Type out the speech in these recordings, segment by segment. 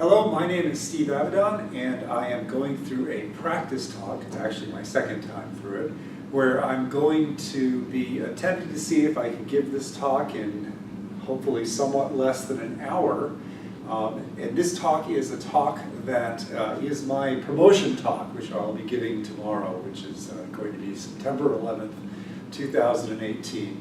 Hello, my name is Steve Abedon, and I am going through a practice talk. It's actually my second time through it, where I'm going to be attempting to see if I can give this talk in hopefully somewhat less than an hour. And this talk is a talk that is my promotion talk, which I'll be giving tomorrow, which is going to be September 11th, 2018.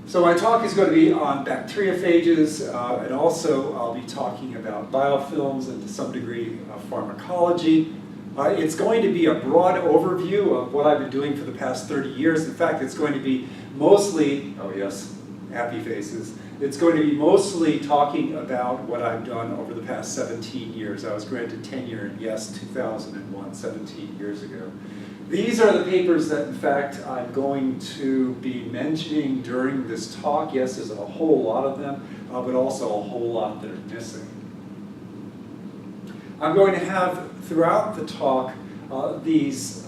So my talk is going to be on bacteriophages, and also I'll be talking about biofilms and to some degree pharmacology. It's going to be a broad overview of what I've been doing for the past 30 years. In fact, it's going to be mostly, oh yes, happy faces, it's going to be mostly talking about what I've done over the past 17 years. I was granted tenure in, yes, 2001, 17 years ago. These are the papers that, in fact, I'm going to be mentioning during this talk. Yes, there's a whole lot of them, but also a whole lot that are missing. I'm going to have, throughout the talk, these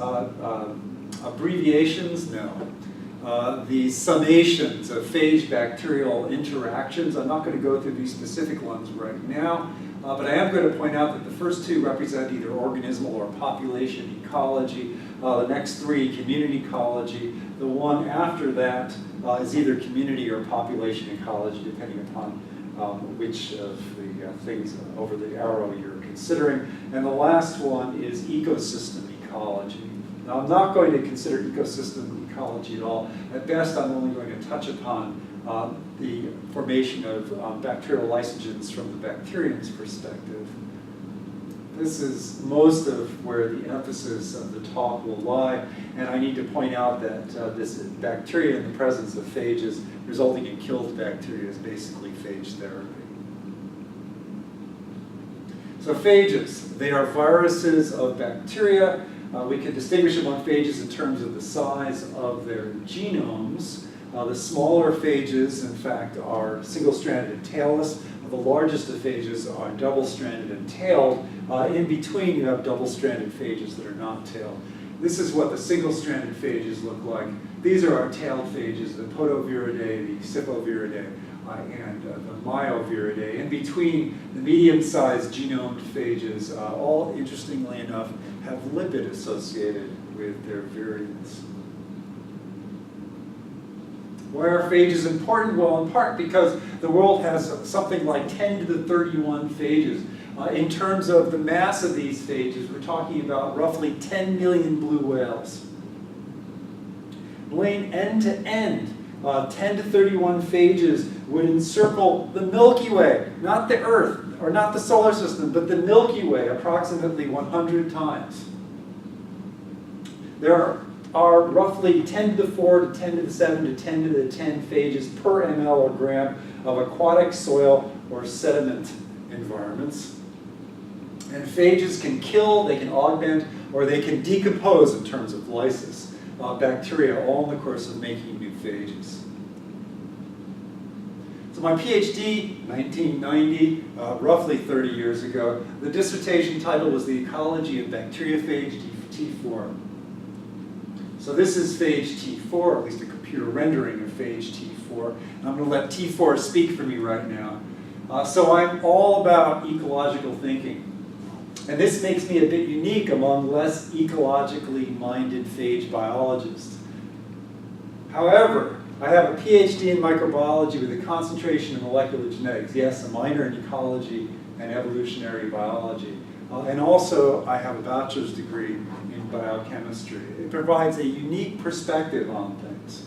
abbreviations, these summations of phage bacterial interactions. I'm not going to go through these specific ones right now, but I am going to point out that the first two represent either organismal or population ecology. The next three, community ecology. The one after that is either community or population ecology, depending upon which of the things over the arrow you're considering. And the last one is ecosystem ecology. Now, I'm not going to consider ecosystem ecology at all. At best, I'm only going to touch upon the formation of bacterial lysogens from the bacterium's perspective. This is most of where the emphasis of the talk will lie, and I need to point out that this bacteria in the presence of phages resulting in killed bacteria is basically phage therapy. So phages, they are viruses of bacteria. We can distinguish among phages in terms of the size of their genomes. The smaller phages, in fact, are single-stranded and tailless. The largest of phages are double-stranded and tailed. In between, you have double-stranded phages that are not tailed. This is what the single-stranded phages look like. These are our tailed phages, the Podoviridae, the Sipoviridae, and the Myoviridae. In between, the medium-sized genomed phages, all, interestingly enough, have lipid associated with their virions. Why are phages important? Well, in part because the world has something like 10 to the 31 phages. In terms of the mass of these phages, we're talking about roughly 10 million blue whales. Laying end to end, 10 to 31 phages would encircle the Milky Way, not the Earth, or not the solar system, but the Milky Way approximately 100 times. There are roughly 10 to the 4 to 10 to the 7 to 10 to the 10 phages per ml or gram of aquatic soil or sediment environments. And phages can kill, they can augment, or they can decompose in terms of lysis bacteria, all in the course of making new phages. So my PhD, 1990, roughly 30 years ago, the dissertation title was The Ecology of Bacteriophage T4. So this is phage T4, or at least a computer rendering of phage T4. And I'm going to let T4 speak for me right now. So I'm all about ecological thinking. And this makes me a bit unique among less ecologically minded phage biologists. However, I have a PhD in microbiology with a concentration in molecular genetics. Yes, a minor in ecology and evolutionary biology. And also, I have a bachelor's degree in biochemistry. It provides a unique perspective on things.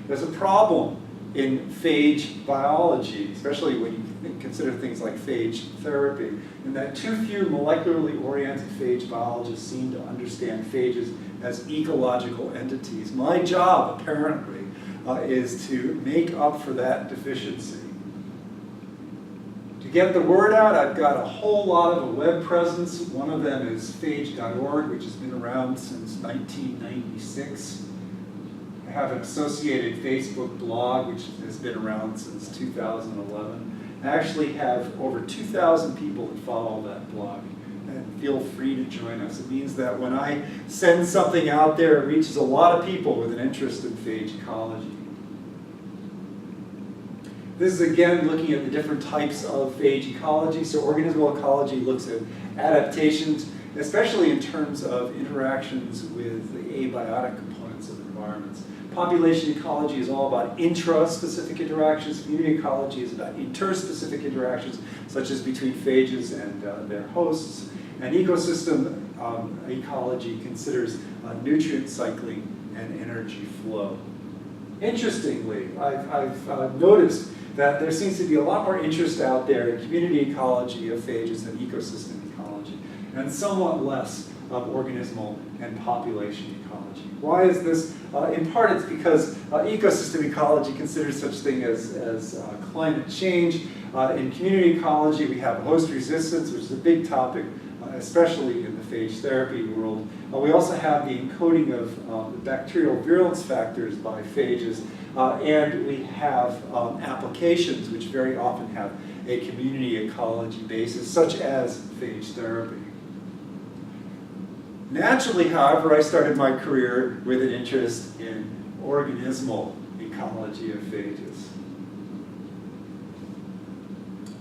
There's a problem in phage biology, especially when you consider things like phage therapy, in that too few molecularly oriented phage biologists seem to understand phages as ecological entities. My job, apparently, is to make up for that deficiency. To get the word out, I've got a whole lot of a web presence. One of them is phage.org, which has been around since 1996. I have an associated Facebook blog, which has been around since 2011. I actually have over 2,000 people that follow that blog. And feel free to join us. It means that when I send something out there, it reaches a lot of people with an interest in phage ecology. This is again looking at the different types of phage ecology. So organismal ecology looks at adaptations, especially in terms of interactions with the abiotic components of environments. Population ecology is all about intraspecific interactions. Community ecology is about interspecific interactions, such as between phages and their hosts. And ecosystem ecology considers nutrient cycling and energy flow. Interestingly, I've noticed that there seems to be a lot more interest out there in community ecology of phages than ecosystem ecology, and somewhat less of organismal and population ecology. Why is this? In part, it's because ecosystem ecology considers such thing as climate change. In community ecology, we have host resistance, which is a big topic, especially in the phage therapy world. We also have the encoding of bacterial virulence factors by phages, and we have applications which very often have a community ecology basis, such as phage therapy. Naturally, however, I started my career with an interest in organismal ecology of phages.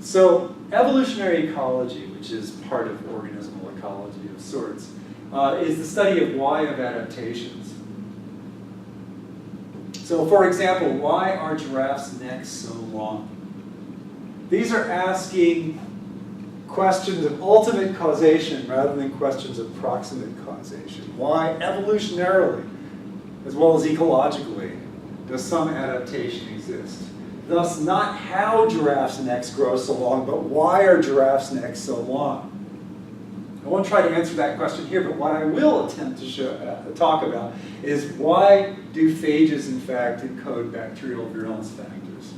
So, evolutionary ecology, which is part of organismal ecology of sorts, is the study of why of adaptations. So, for example, why are giraffes' necks so long? These are asking questions of ultimate causation rather than questions of proximate causation. Why evolutionarily, as well as ecologically, does some adaptation exist? Thus, not how giraffes' necks grow so long, but why are giraffes' necks so long? I won't try to answer that question here, but what I will attempt to talk about is why do phages, in fact, encode bacterial virulence factors?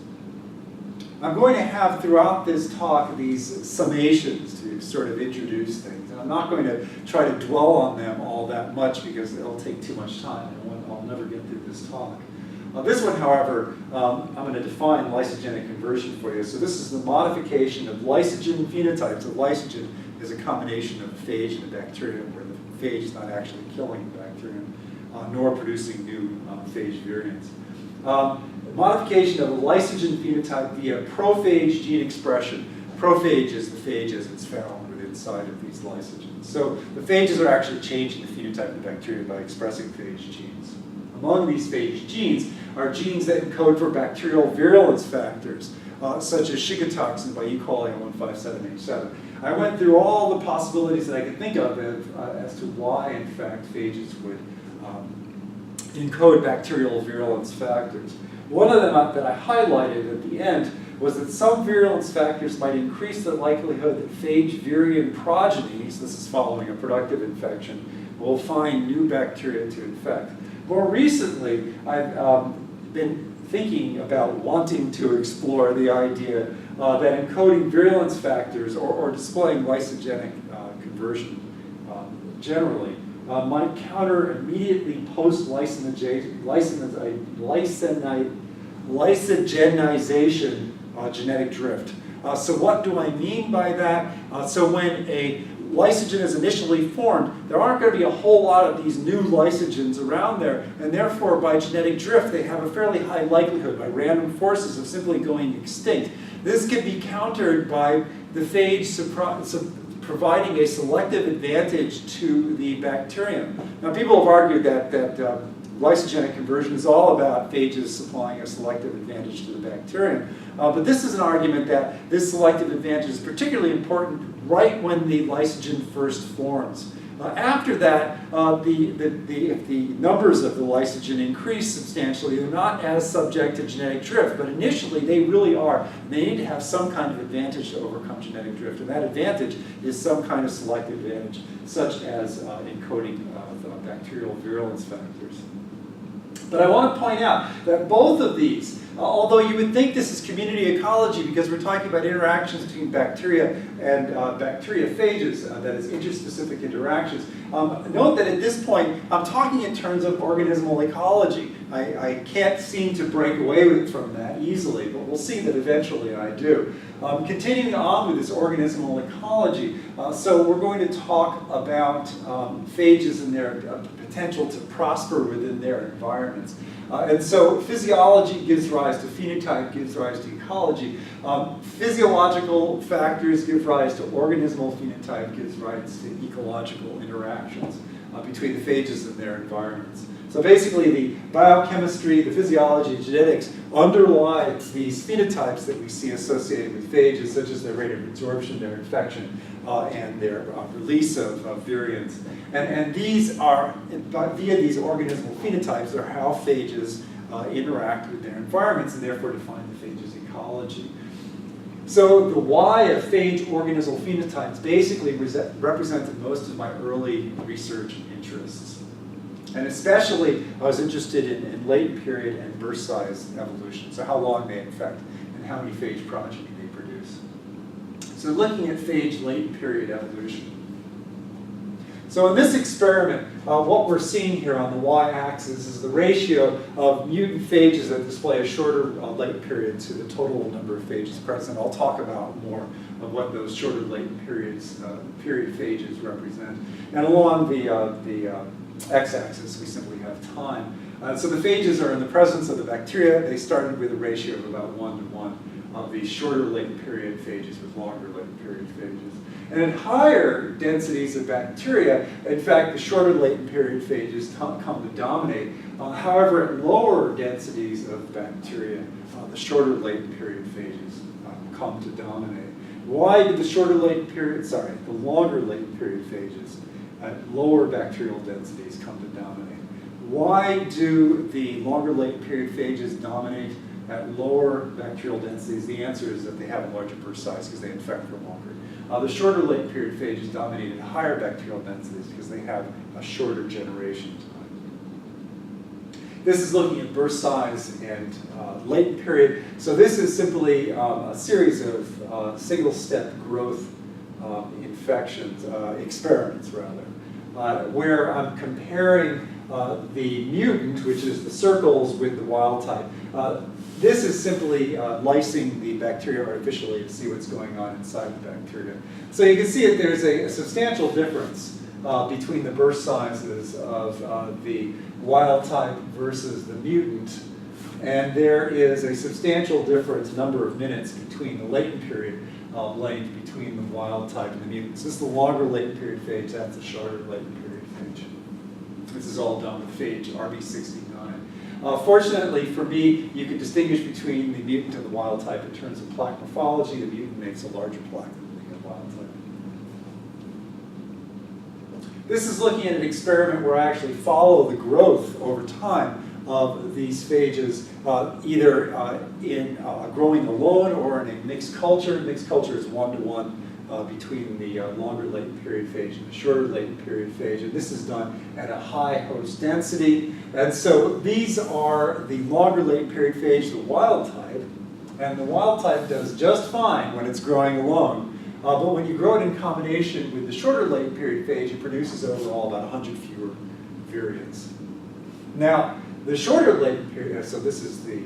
I'm going to have throughout this talk these summations to sort of introduce things. And I'm not going to try to dwell on them all that much because it'll take too much time and I'll never get through this talk. This one, however, I'm going to define lysogenic conversion for you. So this is the modification of lysogen phenotypes. A lysogen is a combination of a phage and a bacterium, where the phage is not actually killing the bacterium, nor producing new phage variants. Modification of a lysogen phenotype via prophage gene expression. Prophage is the phage as it's found within inside of these lysogens. So the phages are actually changing the phenotype of the bacteria by expressing phage genes. Among these phage genes are genes that encode for bacterial virulence factors, such as shikotoxin by E. coli 157H7. I went through all the possibilities that I could think of as to why, in fact, phages would encode bacterial virulence factors. One of them that I highlighted at the end was that some virulence factors might increase the likelihood that phage virion progenies, this is following a productive infection, will find new bacteria to infect. More recently, I've been thinking about wanting to explore the idea that encoding virulence factors or displaying lysogenic conversion generally might counter immediately post-lysogenization genetic drift. So what do I mean by that? So when a lysogen is initially formed, there aren't going to be a whole lot of these new lysogens around there, and therefore by genetic drift they have a fairly high likelihood by random forces of simply going extinct. This can be countered by the phage providing a selective advantage to the bacterium. Now people have argued that lysogenic conversion is all about phages supplying a selective advantage to the bacterium. But this is an argument that this selective advantage is particularly important right when the lysogen first forms. After that, if the numbers of the lysogen increase substantially, they're not as subject to genetic drift, but initially they really are. They need to have some kind of advantage to overcome genetic drift, and that advantage is some kind of selective advantage, such as encoding bacterial virulence factors. But I want to point out that both of these, although you would think this is community ecology because we're talking about interactions between bacteria and bacteriophages, that is interspecific interactions, note that at this point I'm talking in terms of organismal ecology. I can't seem to break away from that easily, but we'll see that eventually I do. Continuing on with this organismal ecology, so we're going to talk about phages and their potential to prosper within their environments. And so physiology gives rise to phenotype, gives rise to ecology. Physiological factors give rise to organismal phenotype, gives rise to ecological interactions between the phages and their environments. So basically the biochemistry, the physiology, genetics underlie these phenotypes that we see associated with phages, such as their rate of absorption, their infection, and their release of virions. And these are, via these organismal phenotypes, are how phages interact with their environments and therefore define the phage's ecology. So the why of phage organismal phenotypes basically represented most of my early research interests. And especially, I was interested in latent period and burst size evolution, so how long they infect and how many phage progeny they produce. So looking at phage latent period evolution. So in this experiment, what we're seeing here on the y-axis is the ratio of mutant phages that display a shorter latent period to the total number of phages present. I'll talk about more of what those shorter latent period phages represent. And along the x-axis, we simply have time. So the phages are in the presence of the bacteria. They started with a ratio of about 1:1 of the shorter latent period phages with longer latent period phages. And at higher densities of bacteria, in fact, the shorter latent period phages come to dominate. However, at lower densities of bacteria, the shorter latent period phages come to dominate. Why did the longer latent period phages at lower bacterial densities come to dominate? Why do the longer latent period phages dominate at lower bacterial densities? The answer is that they have a larger burst size because they infect for longer. The shorter latent period phages dominate at higher bacterial densities because they have a shorter generation time. This is looking at burst size and latent period. So this is simply a series of single-step growth infections, experiments rather, where I'm comparing the mutant, which is the circles, with the wild type. This is simply lysing the bacteria artificially to see what's going on inside the bacteria. So you can see that there's a substantial difference between the burst sizes of the wild type versus the mutant. And there is a substantial difference, number of minutes, between the latent period length between the wild type and the mutant. So this is the longer latent period phage, that's the shorter latent period phage. This is all done with phage RB69. Fortunately for me, you can distinguish between the mutant and the wild type in terms of plaque morphology. The mutant makes a larger plaque than the wild type. This is looking at an experiment where I actually follow the growth over time of these phages, either in growing alone or in a mixed culture. Mixed culture is 1:1 between the longer latent period phage and the shorter latent period phage. And this is done at a high host density. And so these are the longer latent period phage, the wild type. And the wild type does just fine when it's growing alone. But when you grow it in combination with the shorter latent period phage, it produces overall about 100 fewer virions. Now, the shorter latent period, so this is the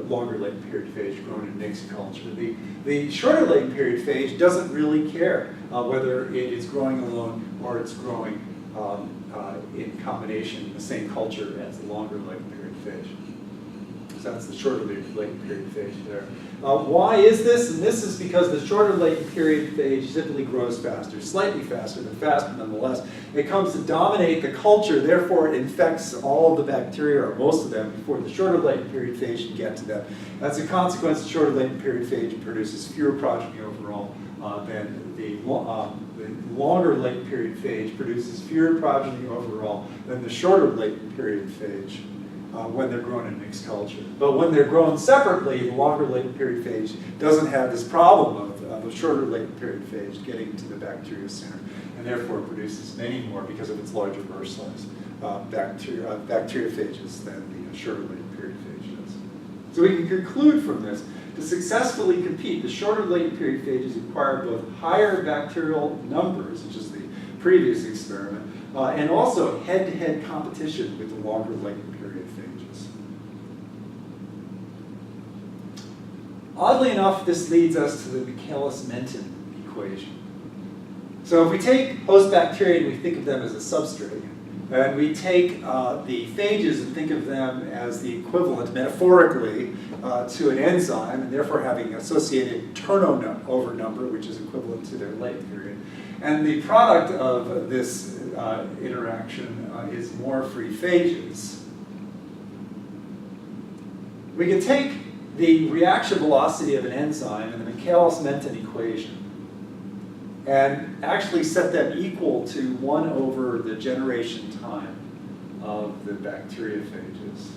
longer latent period phage grown in mixed culture. The shorter latent period phage doesn't really care whether it is growing alone or it's growing in combination in the same culture as the longer latent period phage. So that's the shorter latent period phage there. Why is this? And this is because the shorter latent period phage typically grows faster, slightly faster, but faster nonetheless. It comes to dominate the culture, therefore it infects all of the bacteria, or most of them, before the shorter latent period phage can get to them. As a consequence, the shorter latent period phage produces fewer progeny overall than the longer latent period phage produces fewer progeny overall than the shorter latent period phage. When they're grown in mixed culture. But when they're grown separately, the longer latent period phage doesn't have this problem of the shorter latent period phage getting to the bacteria sooner, and therefore produces many more, because of its larger burst size, bacteriophages than the shorter latent period phage does. So we can conclude from this, to successfully compete, the shorter latent period phages require both higher bacterial numbers, which is the previous experiment, and also head-to-head competition with the longer latent period phages. Oddly enough, this leads us to the Michaelis-Menten equation. So if we take host bacteria and we think of them as a substrate, And we take the phages and think of them as the equivalent, metaphorically, to an enzyme, and therefore having associated turnover number, which is equivalent to their late period. And the product of this interaction is more free phages. We can take the reaction velocity of an enzyme in the Michaelis-Menten equation and actually set them equal to 1 over the generation time of the bacteriophages.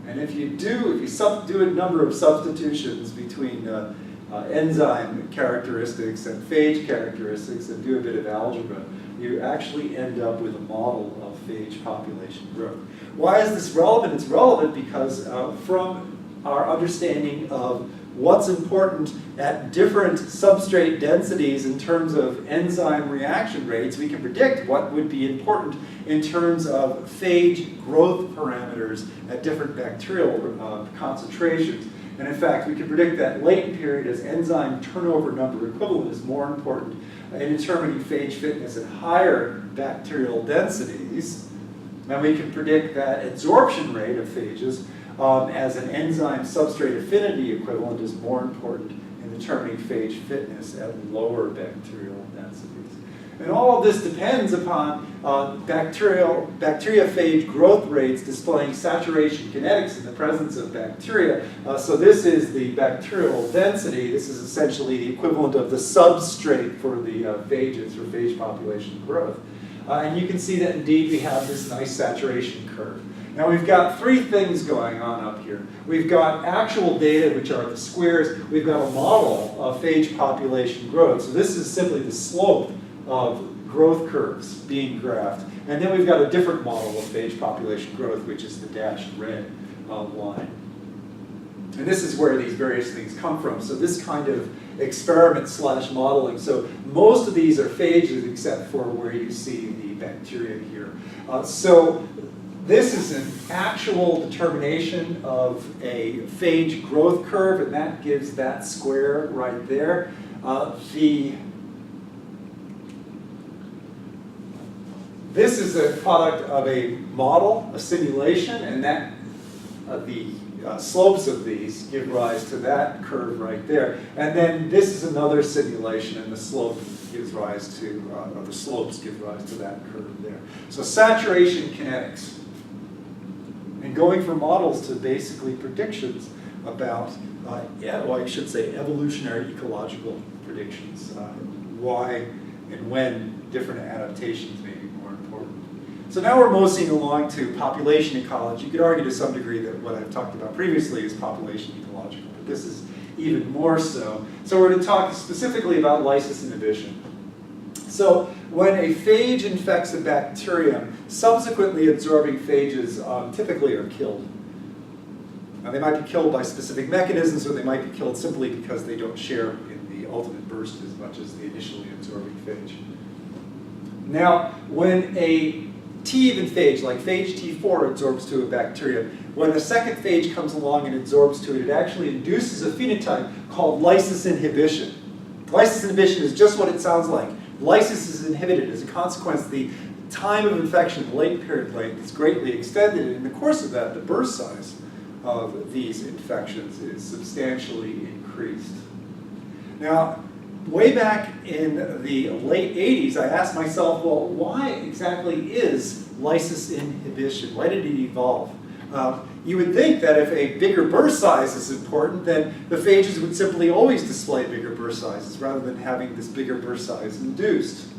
And if you do a number of substitutions between enzyme characteristics and phage characteristics and do a bit of algebra, you actually end up with a model of phage population growth. Why is this relevant? It's relevant because from our understanding of what's important at different substrate densities in terms of enzyme reaction rates, we can predict what would be important in terms of phage growth parameters at different bacterial concentrations. And in fact, we can predict that latent period as enzyme turnover number equivalent is more important in determining phage fitness at higher bacterial densities. And we can predict that absorption rate of phages as an enzyme substrate affinity equivalent is more important in determining phage fitness at lower bacterial densities. And all of this depends upon bacteriophage growth rates displaying saturation kinetics in the presence of bacteria. So this is the bacterial density. This is essentially the equivalent of the substrate for the phages, for phage population growth. And you can see that indeed we have this nice saturation curve. Now we've got 3 things going on up here. We've got actual data, which are the squares. We've got a model of phage population growth. So this is simply the slope of growth curves being graphed. And then we've got a different model of phage population growth, which is the dashed red line. And this is where these various things come from. So this kind of experiment/modeling. So most of these are phages except for where you see the bacteria here. So this is an actual determination of a phage growth curve, and that gives that square right there. This is a product of a model, a simulation, and that the slopes of these give rise to that curve right there. And then this is another simulation, and the slope gives rise to, or the slopes give rise to that curve there. So saturation kinetics. And going from models to basically predictions about, well, I should say evolutionary ecological predictions. Why and when different adaptations may be more important. So now we're moseying along to population ecology. You could argue to some degree that what I've talked about previously is population ecological, but this is even more so. So we're going to talk specifically about lysis inhibition. So when a phage infects a bacterium, subsequently absorbing phages typically are killed. Now they might be killed by specific mechanisms, or they might be killed simply because they don't share in the ultimate burst as much as the initially absorbing phage. Now, when a T-even phage, like phage T4, absorbs to a bacterium, when a second phage comes along and absorbs to it, it actually induces a phenotype called lysis inhibition. Lysis inhibition is just what it sounds like. Lysis is inhibited. As a consequence, the time of infection, the latent period length, is greatly extended. And in the course of that, the burst size of these infections is substantially increased. Now, way back in the late 80s, I asked myself, well, why exactly is lysis inhibition? Why did it evolve? You would think that if a bigger burst size is important, then the phages would simply always display bigger burst sizes rather than having this bigger burst size induced.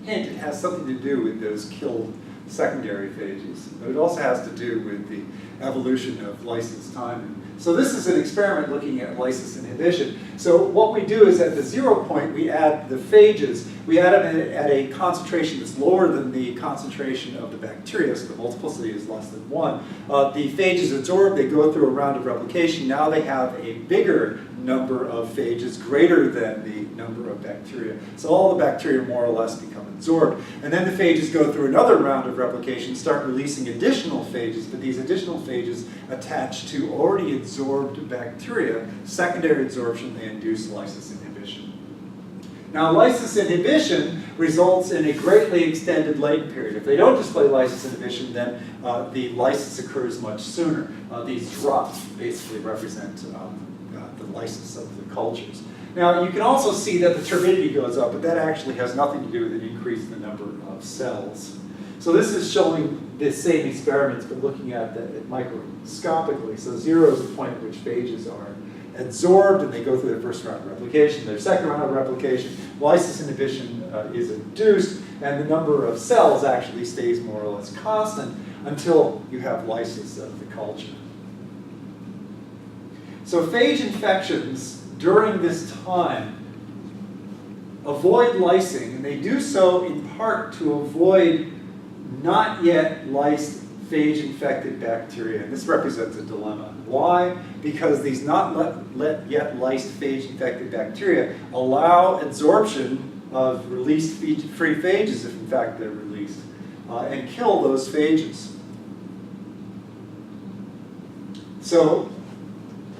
Hint, it has something to do with those killed secondary phages, but it also has to do with the evolution of lysis timing. So this is an experiment looking at lysis inhibition. So what we do is at the 0 point, we add the phages. We add them at a concentration that's lower than the concentration of the bacteria, so the multiplicity is less than 1. The phages absorb, they go through a round of replication. Now they have a bigger number of phages, greater than the number of bacteria. So all the bacteria more or less become absorbed. And then the phages go through another round of replication, start releasing additional phages, but these additional phages attach to already absorbed bacteria. Secondary absorption, they induce lysis inhibition. Now, lysis inhibition results in a greatly extended latent period. If they don't display lysis inhibition, then the lysis occurs much sooner. These drops basically represent the lysis of the cultures. Now, you can also see that the turbidity goes up, but that actually has nothing to do with an increase in the number of cells. So this is showing the same experiments, but looking at it microscopically. So 0 is the point at which phages are adsorbed, and they go through their first round of replication. Their second round of replication, lysis inhibition is induced, and the number of cells actually stays more or less constant until you have lysis of the culture. So phage infections during this time avoid lysing, and they do so in part to avoid not yet lysed phage-infected bacteria. And this represents a dilemma. Why? Because these not yet lysed phage-infected bacteria allow adsorption of released free phages, if in fact they're released, and kill those phages. So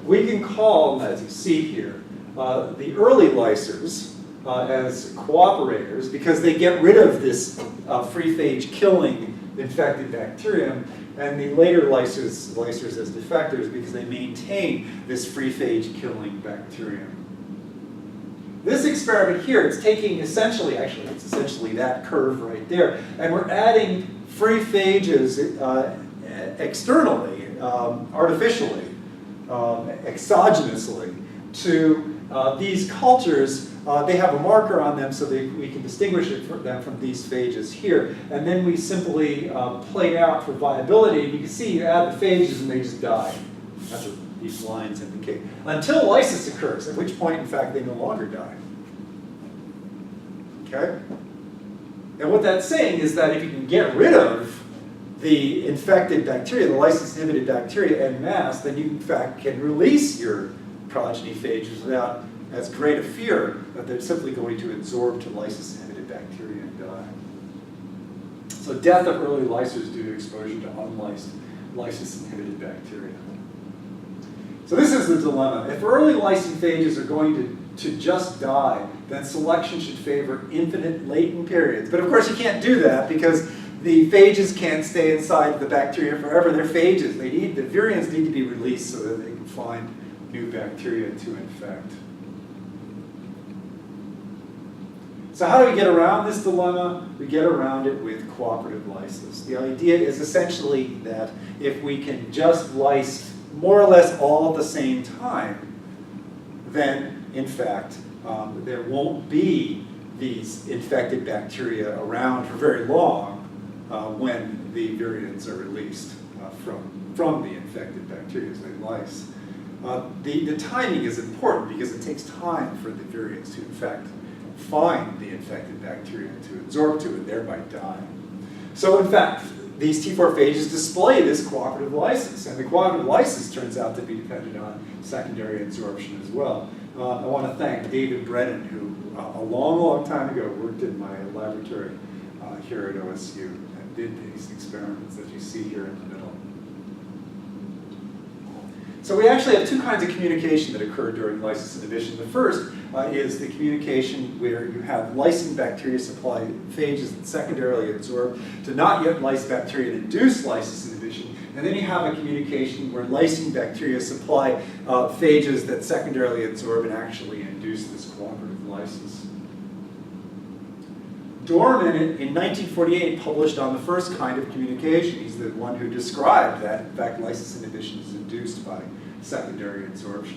we can call, as you see here, the early lysers as cooperators because they get rid of this free phage killing infected bacterium, and the later lysers as defectors because they maintain this free phage killing bacterium. This experiment here, it's taking essentially that curve right there, and we're adding free phages externally, artificially, exogenously to these cultures. They have a marker on them so we can distinguish them from these phages here. And then we simply plate out for viability. And you can see you add the phages and they just die. That's what these lines indicate. Until lysis occurs, at which point, in fact, they no longer die. Okay? And what that's saying is that if you can get rid of the infected bacteria, the lysis-inhibited bacteria en masse, then you, in fact, can release your progeny phages without as great a fear that they're simply going to adsorb to lysis-inhibited bacteria and die. So death of early lysers due to exposure to unlysed lysis-inhibited bacteria. So this is the dilemma. If early lysing phages are going to just die, then selection should favor infinite latent periods. But of course you can't do that because the phages can't stay inside the bacteria forever. They're phages. The virions need to be released so that they can find new bacteria to infect. So how do we get around this dilemma? We get around it with cooperative lysis. The idea is essentially that if we can just lyse more or less all at the same time, then in fact there won't be these infected bacteria around for very long when the virions are released from the infected bacteria as they lyse. The timing is important because it takes time for the virions to in fact find the infected bacteria to adsorb to and thereby die. So in fact, these T4 phages display this cooperative lysis, and the cooperative lysis turns out to be dependent on secondary adsorption as well. I want to thank David Brennan, who a long time ago worked in my laboratory here at OSU and did these experiments that you see here in the middle. So we actually have two kinds of communication that occur during lysis inhibition. The first is the communication where you have lysing bacteria supply phages that secondarily adsorb to not yet lysed bacteria that induce lysis inhibition. And then you have a communication where lysing bacteria supply phages that secondarily adsorb and actually induce this cooperative lysis. Dorman, in 1948, published on the first kind of communication. He's the one who described that, in fact, lysis inhibition is induced by secondary adsorption.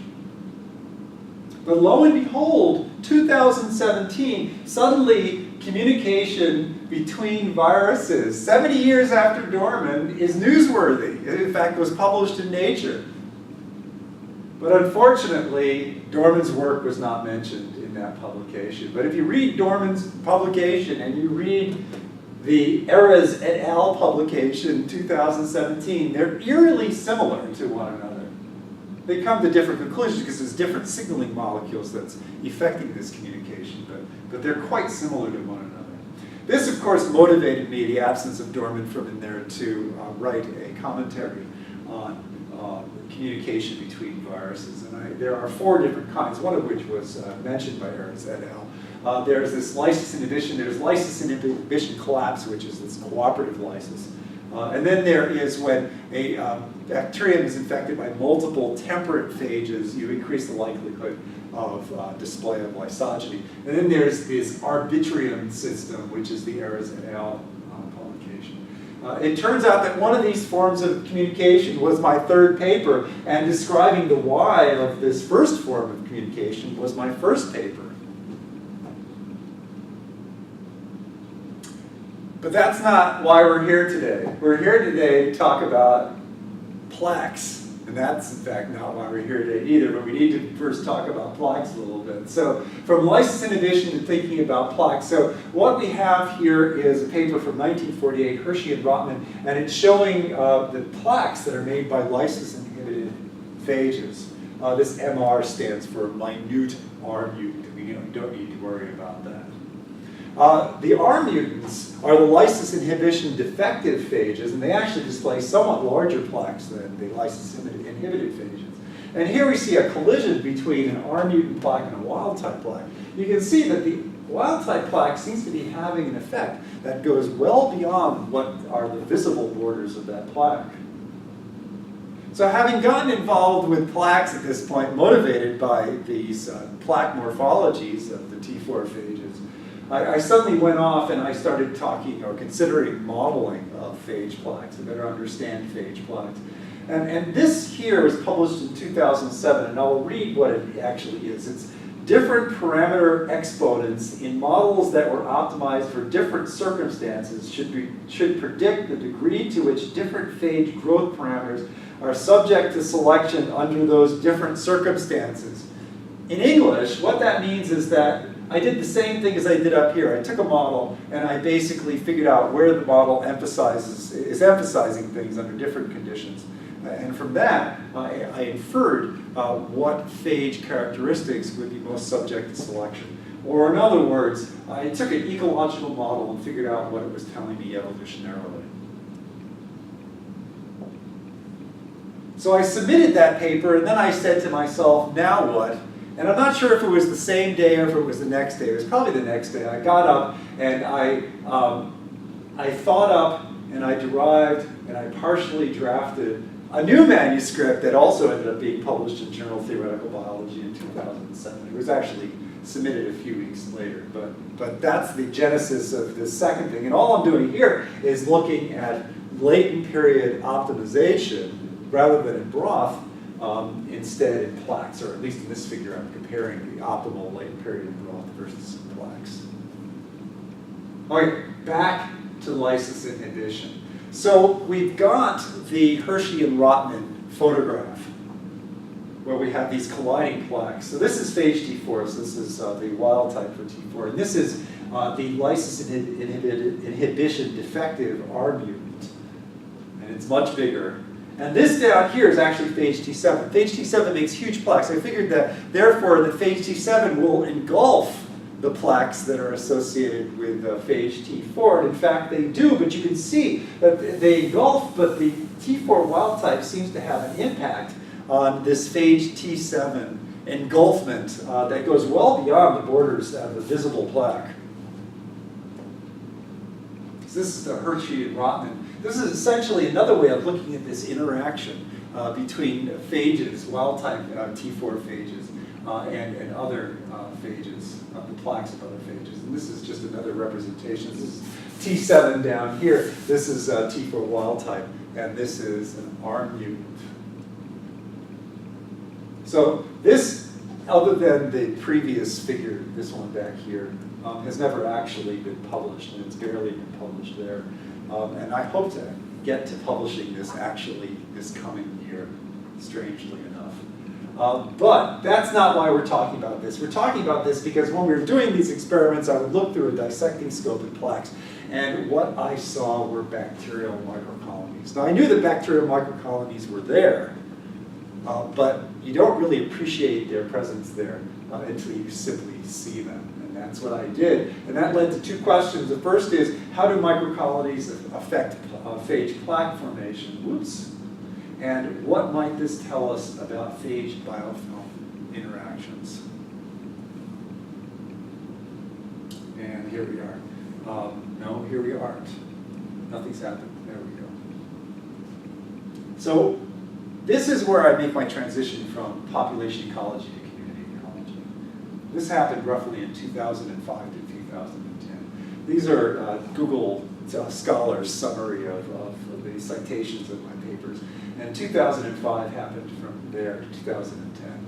But lo and behold, 2017, suddenly communication between viruses, 70 years after Dorman, is newsworthy. It, in fact, was published in Nature. But unfortunately, Dorman's work was not mentioned in that publication. But if you read Dorman's publication and you read the Eras et al. Publication, 2017, they're eerily similar to one another. They come to different conclusions because there's different signaling molecules that's affecting this communication, but they're quite similar to one another. This, of course, motivated me, the absence of Dorman from in there, to write a commentary on communication between viruses. And there are 4 different kinds, one of which was mentioned by Eras et al. there's this lysis inhibition, there's lysis inhibition collapse, which is this cooperative lysis. And then there is when a bacterium is infected by multiple temperate phages, you increase the likelihood of display of lysogeny. And then there's this arbitrium system, which is the Ayres et al. Publication. It turns out that one of these forms of communication was my third paper, and describing the why of this first form of communication was my first paper. But that's not why we're here today. We're here today to talk about plaques. And that's, in fact, not why we're here today either, but we need to first talk about plaques a little bit. So from lysis inhibition to thinking about plaques. So what we have here is a paper from 1948, Hershey and Rotman, and it's showing the plaques that are made by lysis-inhibited phages. This MR stands for minute R mutant. We don't need to worry about that. The R mutants are the lysis inhibition defective phages, and they actually display somewhat larger plaques than the lysis inhibited phages. And here we see a collision between an R mutant plaque and a wild type plaque. You can see that the wild type plaque seems to be having an effect that goes well beyond what are the visible borders of that plaque. So having gotten involved with plaques at this point, motivated by these plaque morphologies of the T4 phages, I suddenly went off and I started talking or considering modeling of phage plaques to better understand phage plaques. And this here was published in 2007, and I'll read what it actually is. It's different parameter exponents in models that were optimized for different circumstances should predict the degree to which different phage growth parameters are subject to selection under those different circumstances. In English, what that means is that I did the same thing as I did up here. I took a model and I basically figured out where the model is emphasizing things under different conditions. And from that, I inferred what phage characteristics would be most subject to selection. Or in other words, I took an ecological model and figured out what it was telling me evolutionarily. So I submitted that paper, and then I said to myself, now what? And I'm not sure if it was the same day or if it was the next day. It was probably the next day. I got up and I thought up and I derived and I partially drafted a new manuscript that also ended up being published in Journal of Theoretical Biology in 2007. It was actually submitted a few weeks later, but that's the genesis of this second thing. And all I'm doing here is looking at latent period optimization rather than in broth, instead in plaques, or at least in this figure I'm comparing the optimal latent period in broth versus plaques. All right, back to lysis inhibition. So we've got the Hershey and Rotman photograph where we have these colliding plaques. So this is phage T4, so this is the wild type for T4, and this is the lysis inhibition defective R mutant, and it's much bigger. And this down here is actually phage T7. Phage T7 makes huge plaques. I figured that, therefore, that phage T7 will engulf the plaques that are associated with phage T4. And in fact, they do, but you can see that they engulf, but the T4 wild type seems to have an impact on this phage T7 engulfment that goes well beyond the borders of the visible plaque. So this is the Hershey and Rotman. This is essentially another way of looking at this interaction between phages, wild-type T4 phages, and other phages, the plaques of other phages. And this is just another representation. This is T7 down here. This is T4 wild-type, and this is an R mutant. So this, other than the previous figure, this one back here, has never actually been published, and it's barely been published there. And I hope to get to publishing this actually this coming year, strangely enough. But that's not why we're talking about this. We're talking about this because when we were doing these experiments, I would look through a dissecting scope at plaques, and what I saw were bacterial microcolonies. Now, I knew that bacterial microcolonies were there, but you don't really appreciate their presence there until you simply see them. That's what I did. And that led to two questions. The first is, how do microcolonies affect phage plaque formation? Whoops. And what might this tell us about phage biofilm interactions? And here we are. No, here we aren't. Nothing's happened. There we go. So this is where I make my transition from population ecology to community ecology. This happened roughly in 2005 to 2010. These are Google Scholar's summary of the citations of my papers. And 2005 happened from there to 2010.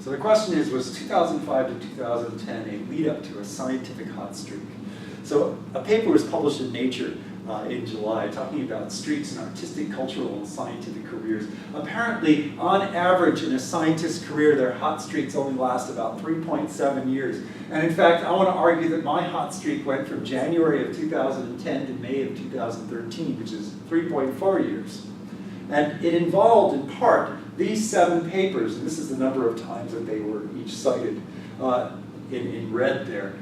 So the question is, was 2005 to 2010 a lead up to a scientific hot streak? So a paper was published in Nature in July talking about streaks in artistic, cultural, and scientific careers. Apparently, on average, in a scientist's career, their hot streaks only last about 3.7 years. And in fact, I want to argue that my hot streak went from January of 2010 to May of 2013, which is 3.4 years. And it involved, in part, these 7 papers, and this is the number of times that they were each cited in red there.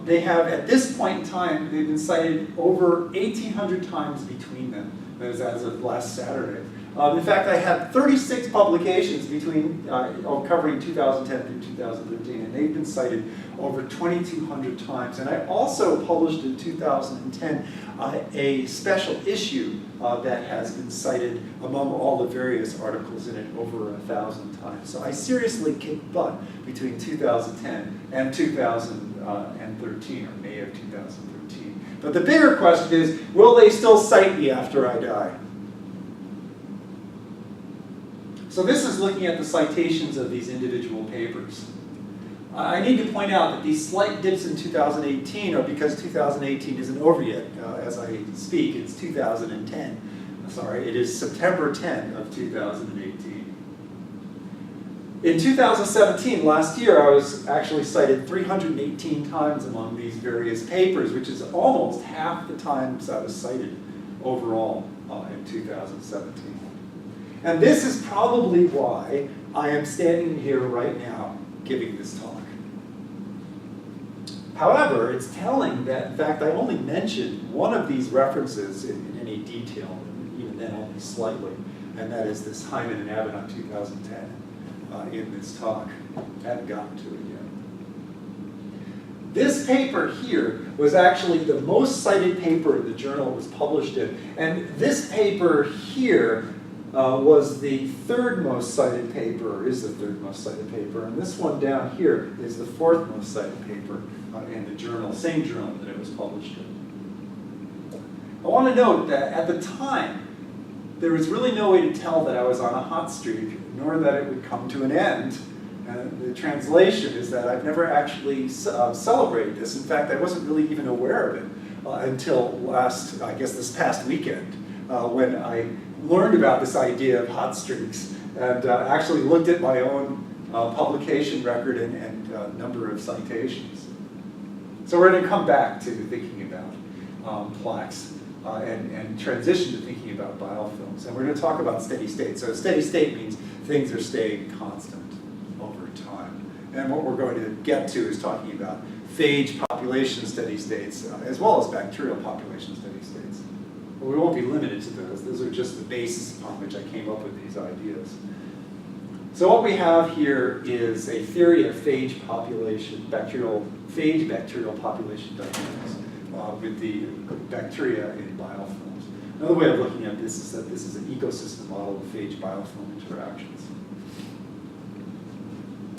They have, at this point in time, they've been cited over 1,800 times between them. That is as of last Saturday. In fact, I had 36 publications between covering 2010 through 2013, and they've been cited over 2,200 times. And I also published in 2010 a special issue that has been cited among all the various articles in it over 1,000 times. So I seriously kicked butt between 2010 and 2013, or May of 2013. But the bigger question is, will they still cite me after I die? So this is looking at the citations of these individual papers. I need to point out that these slight dips in 2018 are because 2018 isn't over yet. As I speak, it's 2010. Sorry, it is September 10 of 2018. In 2017, last year, I was actually cited 318 times among these various papers, which is almost half the times I was cited overall in 2017. And this is probably why I am standing here right now giving this talk. However, it's telling that, in fact, I only mentioned one of these references in any detail, even then only slightly, and that is this Hyman and Abedon 2010 in this talk. I haven't gotten to it yet. This paper here was actually the most cited paper the journal was published in, and this paper here was the third most cited paper, or is the third most cited paper, and this one down here is the fourth most cited paper in the journal, same journal that it was published in. I want to note that at the time, there was really no way to tell that I was on a hot streak, nor that it would come to an end. And the translation is that I've never actually celebrated this. In fact, I wasn't really even aware of it until this past weekend, when I learned about this idea of hot streaks and actually looked at my own publication record and number of citations. So we're going to come back to thinking about plaques and transition to thinking about biofilms. And we're going to talk about steady state. So steady state means things are staying constant over time. And what we're going to get to is talking about phage population steady states, as well as bacterial population steady states. But we won't be limited to those. Those are just the basis upon which I came up with these ideas. So what we have here is a theory of phage population, phage bacterial population dynamics with the bacteria in biofilms. Another way of looking at this is that this is an ecosystem model of phage biofilm interactions.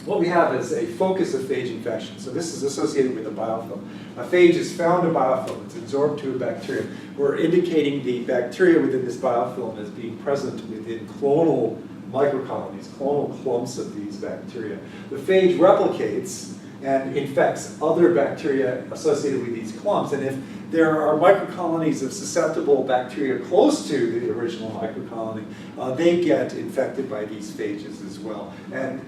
What we have is a focus of phage infection. So this is associated with a biofilm. A phage is found in a biofilm. It's absorbed to a bacteria. We're indicating the bacteria within this biofilm as being present within clonal microcolonies, clonal clumps of these bacteria. The phage replicates and infects other bacteria associated with these clumps. And if there are microcolonies of susceptible bacteria close to the original microcolony, they get infected by these phages as well. And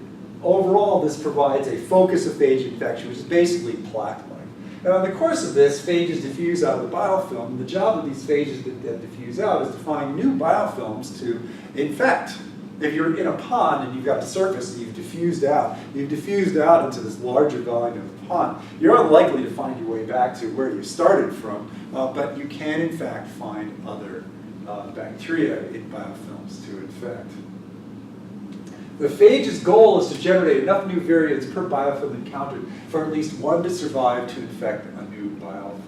overall, this provides a focus of phage infection, which is basically plaque-like. And in the course of this, phages diffuse out of the biofilm. And the job of these phages that diffuse out is to find new biofilms to infect. If you're in a pond and you've got a surface and you've diffused out into this larger volume of the pond, you're unlikely to find your way back to where you started from, but you can in fact find other bacteria in biofilms to infect. The phage's goal is to generate enough new variants per biofilm encountered for at least one to survive to infect a new biofilm.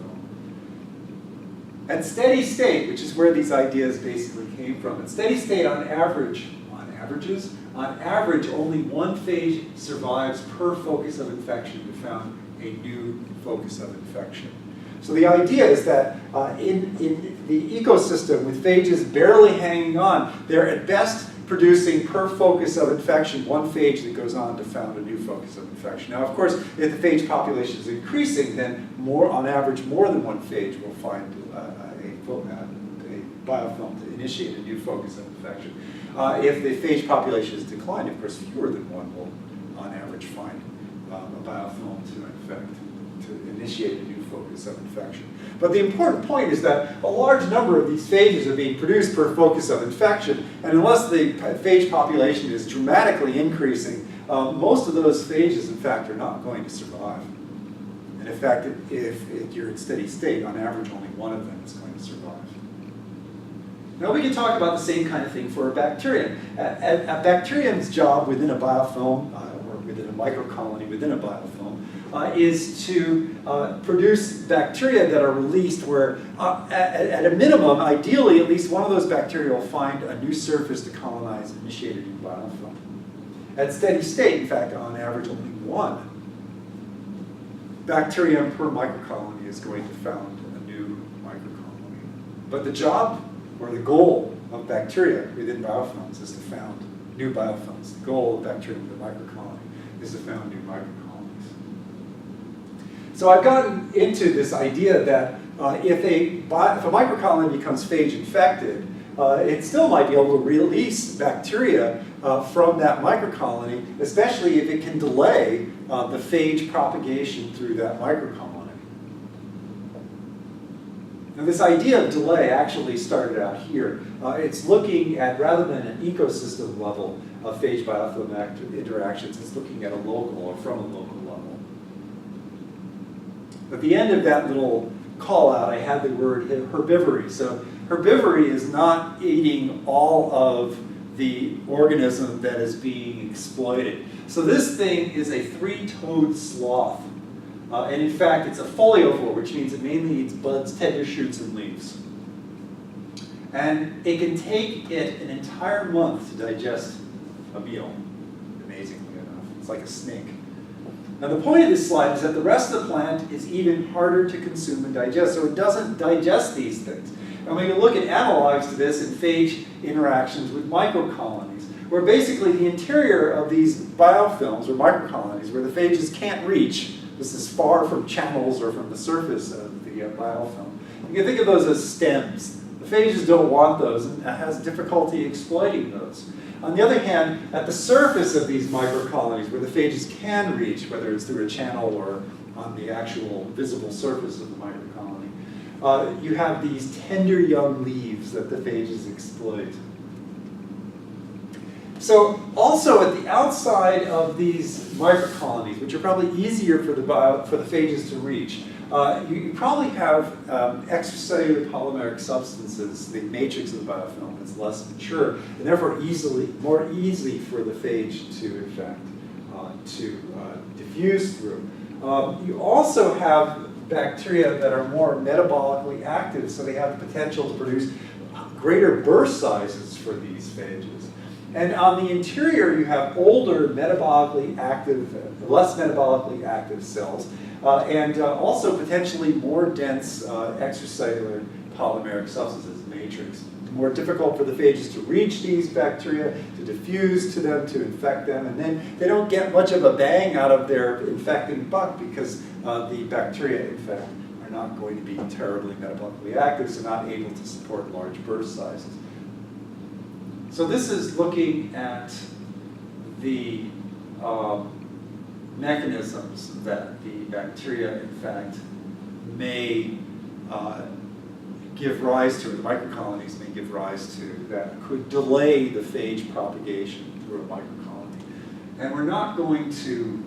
At steady state, which is where these ideas basically came from, at steady state on average, only one phage survives per focus of infection to found a new focus of infection. So the idea is that in the ecosystem, with phages barely hanging on, they're at best producing per focus of infection one phage that goes on to found a new focus of infection. Now, of course, if the phage population is increasing, then on average, more than one phage will find a biofilm to initiate a new focus of infection. If the phage population is declined, of course, fewer than one will, on average, find a biofilm to initiate a new focus of infection. But the important point is that a large number of these phages are being produced per focus of infection, and unless the phage population is dramatically increasing, most of those phages, in fact, are not going to survive. And in fact, if you're in steady state, on average, only one of them is going to survive. Now we can talk about the same kind of thing for a bacterium. A bacterium's job within a biofilm, or within a microcolony within a biofilm, is to produce bacteria that are released where, at a minimum, ideally, at least one of those bacteria will find a new surface to colonize and initiate a new biofilm. At steady state, in fact, on average, only one bacterium per microcolony is going to found a new microcolony. But the job, or the goal of bacteria within biofilms is to found new biofilms. The goal of bacteria within a microcolony is to found new microcolonies. So I've gotten into this idea that if a microcolony becomes phage infected, it still might be able to release bacteria from that microcolony, especially if it can delay the phage propagation through that microcolony. Now this idea of delay actually started out here. It's looking at, rather than an ecosystem level of phage biofilm interactions, it's looking at a local or from a local level. At the end of that little call out, I had the word herbivory. So herbivory is not eating all of the organism that is being exploited. So this thing is a three-toed sloth. And in fact, it's a foliovore, which means it mainly eats buds, tender shoots, and leaves. And it can take it an entire month to digest a meal, amazingly enough. It's like a snake. Now the point of this slide is that the rest of the plant is even harder to consume and digest, so it doesn't digest these things. And we can look at analogs to this in phage interactions with microcolonies, where basically the interior of these biofilms, or microcolonies, where the phages can't reach, this is far from channels or from the surface of the biofilm. You can think of those as stems. The phages don't want those and has difficulty exploiting those. On the other hand, at the surface of these microcolonies, where the phages can reach, whether it's through a channel or on the actual visible surface of the microcolony, you have these tender young leaves that the phages exploit. So also at the outside of these microcolonies, which are probably easier for the phages to reach, you probably have extracellular polymeric substances, the matrix of the biofilm that's less mature, and therefore more easy for the phage to infect, to diffuse through. You also have bacteria that are more metabolically active, so they have the potential to produce greater burst sizes for these phages. And on the interior, you have older metabolically active, less metabolically active cells, and also potentially more dense extracellular polymeric substances, matrix. More difficult for the phages to reach these bacteria, to diffuse to them, to infect them, and then they don't get much of a bang out of their infecting buck because the bacteria, in fact, are not going to be terribly metabolically active, so not able to support large burst sizes. So this is looking at the mechanisms that the bacteria, in fact, may give rise to, or the microcolonies may give rise to, that could delay the phage propagation through a microcolony. And we're not going to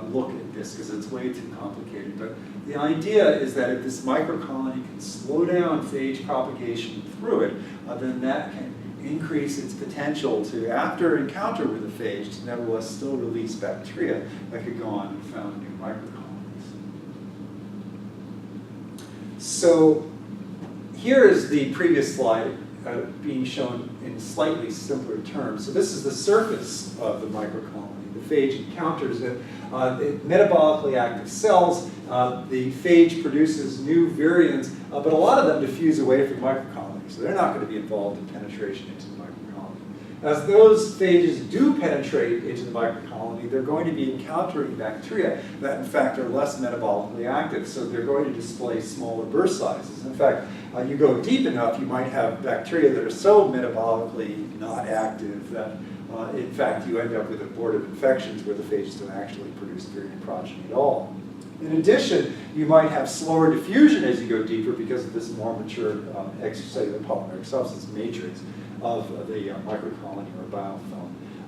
look at this because it's way too complicated, but the idea is that if this microcolony can slow down phage propagation through it, then that can increase its potential to, after encounter with a phage, to nevertheless still release bacteria that could go on and found new microcolonies. So here is the previous slide being shown in slightly simpler terms. So this is the surface of the microcolony. The phage encounters it. Metabolically active cells, the phage produces new variants, but a lot of them diffuse away from microcolonies, so they're not going to be involved in penetration into the microcolony. As those phages do penetrate into the microcolony, they're going to be encountering bacteria that in fact are less metabolically active, so they're going to display smaller burst sizes. In fact, you go deep enough, you might have bacteria that are so metabolically not active that in fact, you end up with abortive infections where the phages don't actually produce variant progeny at all. In addition, you might have slower diffusion as you go deeper because of this more mature extracellular polymeric substance matrix of the microcolony or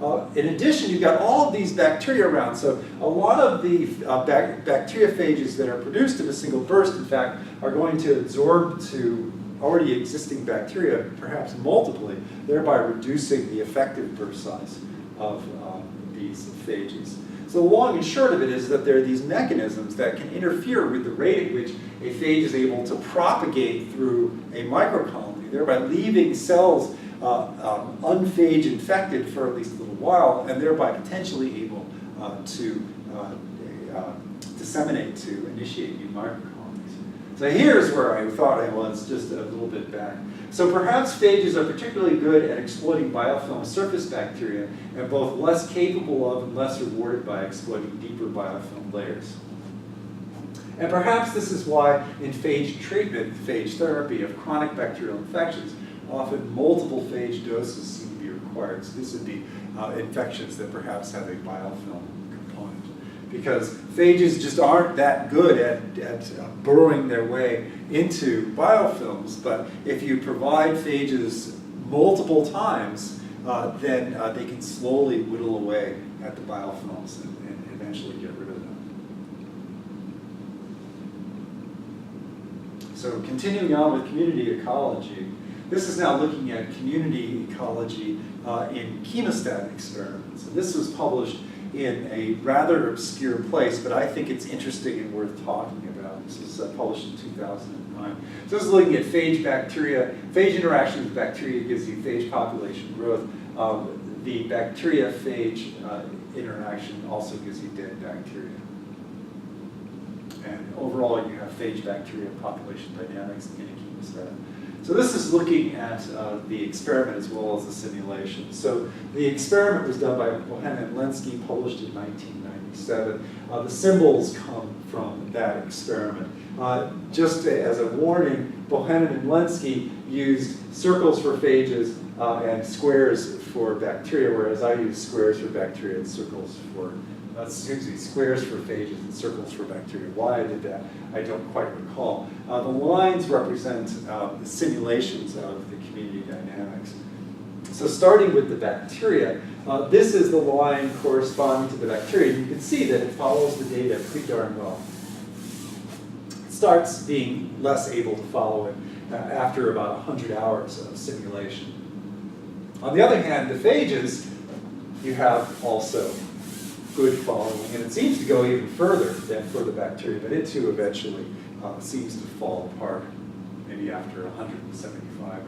biofilm. In addition, you've got all of these bacteria around. So a lot of the bacteriophages that are produced in a single burst, in fact, are going to absorb to already existing bacteria, perhaps multiply, thereby reducing the effective burst size of these phages. So the long and short of it is that there are these mechanisms that can interfere with the rate at which a phage is able to propagate through a microcolony, thereby leaving cells unphage infected for at least a little while, and thereby potentially able to disseminate to initiate new microcolonies. So here's where I thought I was just a little bit back. So perhaps phages are particularly good at exploiting biofilm surface bacteria and both less capable of and less rewarded by exploiting deeper biofilm layers. And perhaps this is why in phage treatment, phage therapy of chronic bacterial infections, often multiple phage doses seem to be required. So these would be infections that perhaps have a biofilm component, because phages just aren't that good at burrowing their way into biofilms. But if you provide phages multiple times, then they can slowly whittle away at the biofilms and eventually get rid of them. So continuing on with community ecology, this is now looking at community ecology in chemostatic experiments. And this was published in a rather obscure place, but I think it's interesting and worth talking about. This is published in 2009. So this is looking at phage bacteria. Phage interaction with bacteria gives you phage population growth. The bacteriophage interaction also gives you dead bacteria. And overall, you have phage bacteria population dynamics in a chemostat. So this is looking at the experiment as well as the simulation. So the experiment was done by Bohannon and Lenski, published in 1997. The symbols come from that experiment. Just as a warning, Bohannon and Lenski used circles for phages and squares for bacteria, whereas I use squares for bacteria and circles for squares for phages and circles for bacteria. Why I did that, I don't quite recall. The lines represent the simulations of the community dynamics. So starting with the bacteria, this is the line corresponding to the bacteria. You can see that it follows the data pretty darn well. It starts being less able to follow it after about 100 hours of simulation. On the other hand, the phages, you have also good following, and it seems to go even further than for the bacteria, but it too eventually seems to fall apart, maybe after 175 hours,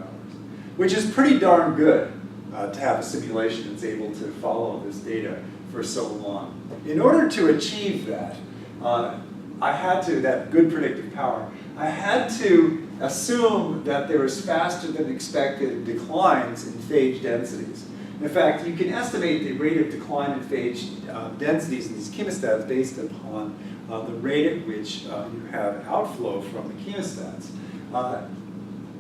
which is pretty darn good to have a simulation that's able to follow this data for so long. In order to achieve that, I had to, that good predictive power, I had to assume that there was faster than expected declines in phage densities. In fact, you can estimate the rate of decline in phage densities in these chemostats based upon the rate at which you have outflow from the chemostats.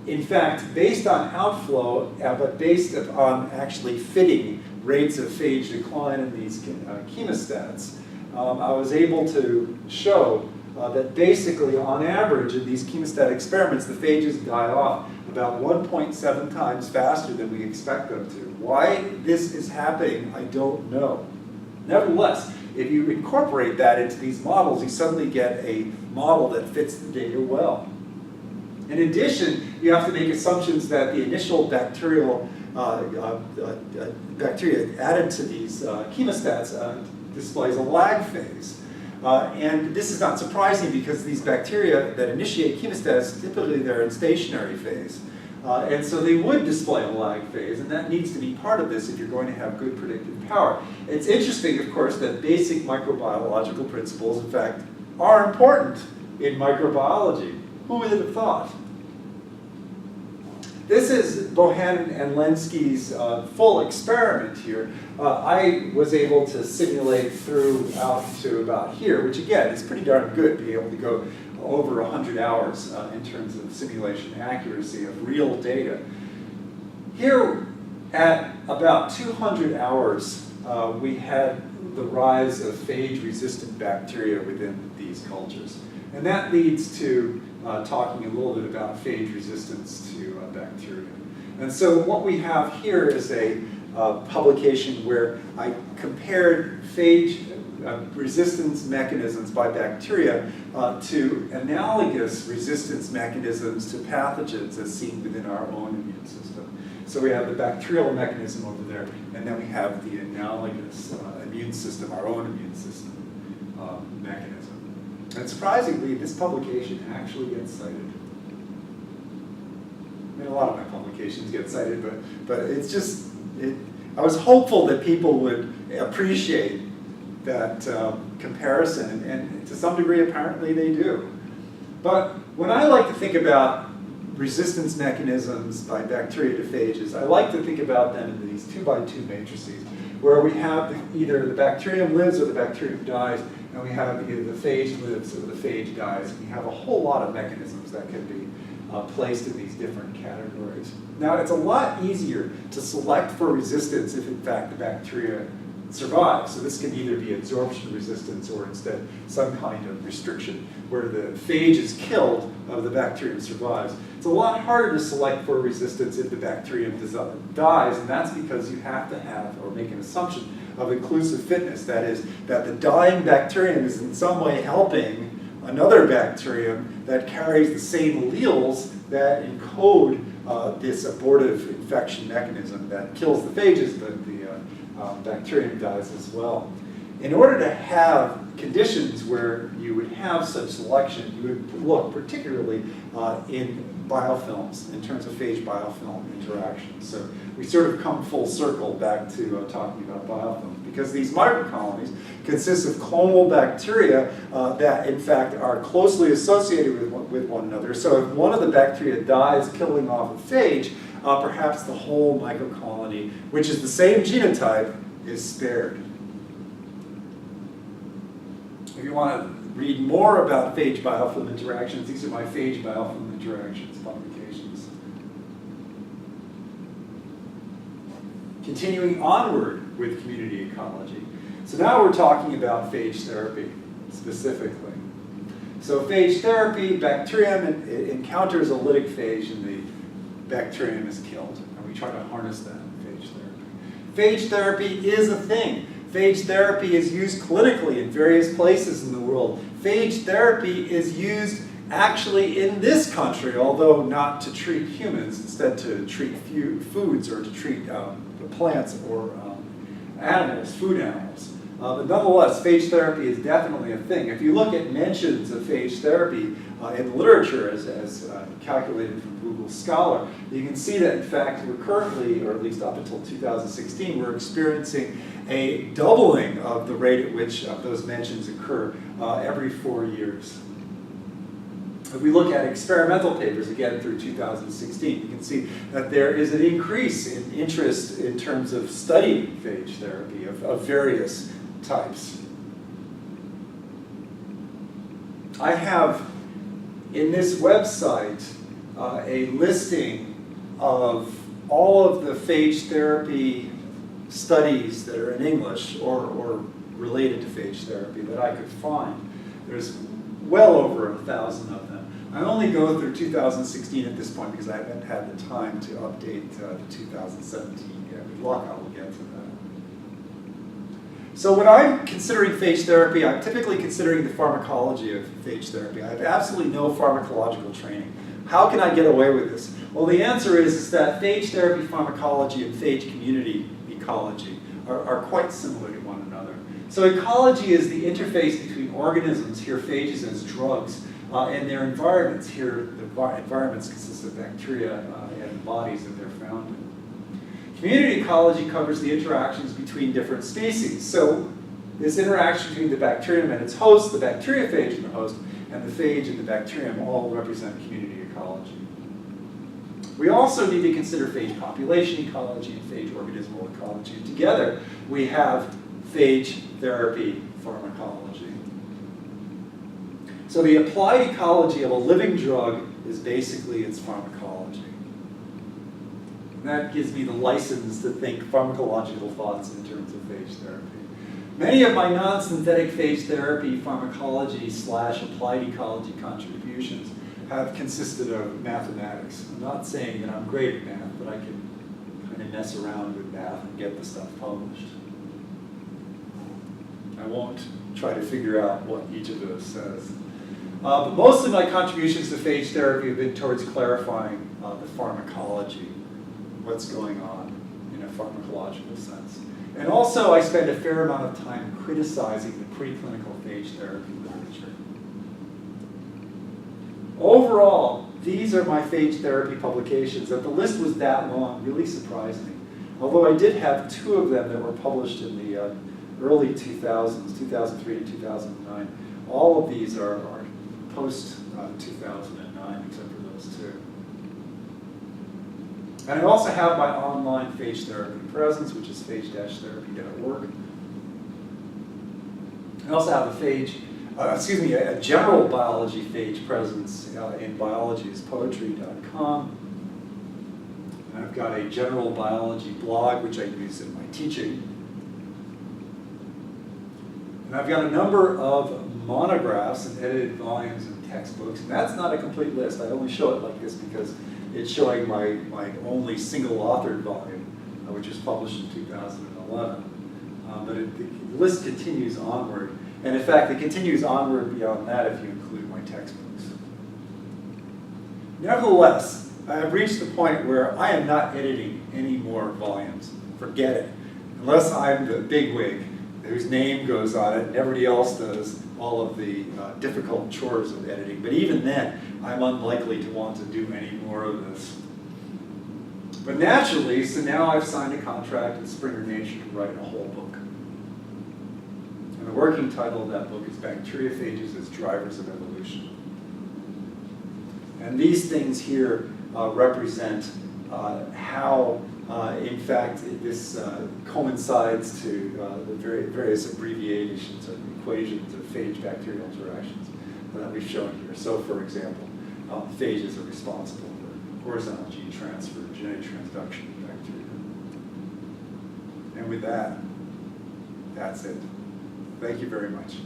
In fact, based on outflow, but based upon actually fitting rates of phage decline in these chemostats, I was able to show that basically, on average, in these chemostat experiments, the phages die off about 1.7 times faster than we expect them to. Why this is happening, I don't know. Nevertheless, if you incorporate that into these models, you suddenly get a model that fits the data well. In addition, you have to make assumptions that the initial bacteria added to these chemostats displays a lag phase. And this is not surprising because these bacteria that initiate chemostats, typically they're in stationary phase. And so they would display a lag phase, and that needs to be part of this if you're going to have good predictive power. It's interesting, of course, that basic microbiological principles, in fact, are important in microbiology. Who would have thought? This is Bohannon and Lenski's full experiment here. I was able to simulate through out to about here, which again is pretty darn good, being able to go over 100 hours in terms of simulation accuracy of real data. Here at about 200 hours, we had the rise of phage-resistant bacteria within these cultures. And that leads to talking a little bit about phage resistance to bacteria. And so what we have here is a publication where I compared phage resistance mechanisms by bacteria to analogous resistance mechanisms to pathogens as seen within our own immune system. So we have the bacterial mechanism over there, and then we have the analogous immune system, our own immune system mechanism. And surprisingly, this publication actually gets cited. I mean, a lot of my publications get cited, but it's just, I was hopeful that people would appreciate that comparison, and to some degree, apparently they do. But when I like to think about resistance mechanisms by bacteria to phages, I like to think about them in these 2x2 matrices, where we have either the bacterium lives or the bacterium dies, and we have either the phage lives or the phage dies. We have a whole lot of mechanisms that can be placed in these different categories. Now, it's a lot easier to select for resistance if, in fact, the bacteria survives. So this can either be absorption resistance or instead some kind of restriction where the phage is killed, the bacterium survives. It's a lot harder to select for resistance if the bacterium dies, and that's because you have to have or make an assumption of inclusive fitness. That is, that the dying bacterium is in some way helping another bacterium that carries the same alleles that encode this abortive infection mechanism that kills the phages, but the bacterium dies as well. In order to have conditions where you would have such selection, you would look particularly in biofilms, in terms of phage biofilm interactions. So we sort of come full circle back to talking about biofilms, because these microcolonies consist of clonal bacteria that, in fact, are closely associated with one another. So if one of the bacteria dies killing off a phage, perhaps the whole microcolony, which is the same genotype, is spared. If you want to read more about phage biofilm interactions, these are my phage biofilm interactions publications. Continuing onward with community ecology. So now we're talking about phage therapy specifically. So phage therapy, bacterium encounters a lytic phage and the bacterium is killed. And we try to harness that in phage therapy. Phage therapy is a thing. Phage therapy is used clinically in various places in the world. Phage therapy is used actually in this country, although not to treat humans, instead to treat foods or to treat plants or animals, food animals. But nonetheless, phage therapy is definitely a thing. If you look at mentions of phage therapy in literature as calculated from Google Scholar, you can see that in fact we're currently, or at least up until 2016, we're experiencing a doubling of the rate at which those mentions occur every 4 years. If we look at experimental papers, again through 2016, you can see that there is an increase in interest in terms of studying phage therapy of various types. I have in this website a listing of all of the phage therapy studies that are in English or related to phage therapy that I could find. There's well over 1,000 of them. I only go through 2016 at this point because I haven't had the time to update the 2017 yet. With luck, I will get to that. So when I'm considering phage therapy, I'm typically considering the pharmacology of phage therapy. I have absolutely no pharmacological training. how can I get away with this? Well, the answer is that phage therapy pharmacology and phage community ecology are quite similar to one another. So ecology is the interface between organisms, here phages as drugs, and their environments. Here the environments consist of bacteria and bodies that they're found in. Community ecology covers the interactions between different species. So this interaction between the bacterium and its host, the bacteriophage and the host, and the phage and the bacterium all represent community ecology. We also need to consider phage population ecology and phage organismal ecology. Together, we have phage therapy pharmacology. So the applied ecology of a living drug is basically its pharmacology. And that gives me the license to think pharmacological thoughts in terms of phage therapy. Many of my non-synthetic phage therapy pharmacology / applied ecology contributions have consisted of mathematics. I'm not saying that I'm great at math, but I can kind of mess around with math and get the stuff published. I won't try to figure out what each of those says. But most of my contributions to phage therapy have been towards clarifying the pharmacology, what's going on in a pharmacological sense. And also, I spend a fair amount of time criticizing the preclinical phage therapy literature. Overall, these are my phage therapy publications. That the list was that long really surprised me. Although I did have 2 of them that were published in the early 2000s, 2003 and 2009. All of these are post-2009, except for those 2. And I also have my online phage therapy presence, which is phage-therapy.org. I also have a general biology phage presence in biologyispoetry.com. And I've got a general biology blog, which I use in my teaching. And I've got a number of monographs and edited volumes and textbooks. And that's not a complete list. I only show it like this because it's showing my only single-authored volume, which was published in 2011. But the list continues onward. And in fact, it continues onward beyond that if you include my textbooks. Nevertheless, I have reached the point where I am not editing any more volumes. Forget it. Unless I'm the bigwig whose name goes on it, and everybody else does all of the difficult chores of editing. But even then, I'm unlikely to want to do any more of this. But naturally, so now I've signed a contract with Springer Nature to write a whole book. And the working title of that book is Bacteriophages as Drivers of Evolution. And these things here represent how, in fact, this coincides to the various abbreviations or equations of phage-bacterial interactions that we've shown here. So, for example, phages are responsible for horizontal gene transfer, genetic transduction of bacteria. And with that, that's it. Thank you very much.